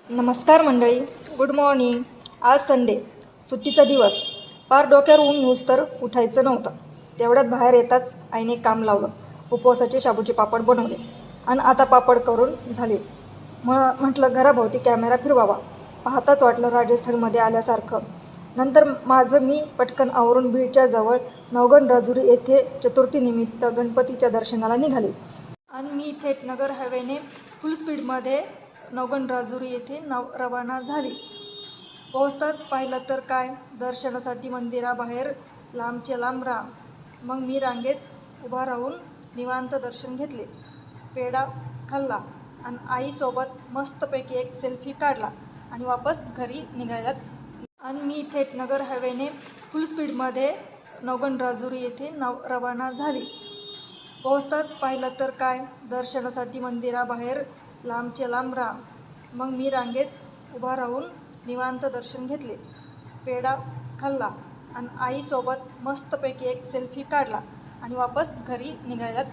नमस्कार मंडळी, good morning. आज संडे, सुट्टीचा दिवस. पार डोक्यावर ऊन येऊस तर उठायचं नव्हतं. तेवढ्यात बाहेर येताच आईने काम लावलं. उपवासाचे शाबूचे पापड बनवले आणि आता पापड करून झाले. म्हटलं घराभोवती कॅमेरा फिरवावा. पाहताच वाटलं राजस्थानमध्ये आल्यासारखं. नंतर माझं मी पटकन आवरून बीडच्या जवळ नवगण राजुरी येथे चतुर्थीनिमित्त गणपतीच्या दर्शनाला निघाले आणि मी थेट नगर हायवेने फुल स्पीडमध्ये नवगण राजुरी येथे रवाना झाली. पोहोचताच पाहिलं तर काय, दर्शनासाठी मंदिराबाहेर लांबचे लांब रांग. मग मी रांगेत उभा राहून निवांत दर्शन घेतले, पेढा खाल्ला आणि आईसोबत मस्तपैकी एक सेल्फी काढला आणि वापस घरी निघायला. आणि मी थेट नगर हायवेने फुल स्पीडमध्ये नवगण राजुरी येथे रवाना झाली. पोहोचताच पाहिलं तर काय, दर्शनासाठी मंदिराबाहेर लांबचे लांब रांग. मग मी रांगेत उभा राहून निवांत दर्शन घेतले, पेढा खाल्ला आणि आईसोबत मस्तपैकी एक सेल्फी काढला आणि वापस घरी निघायला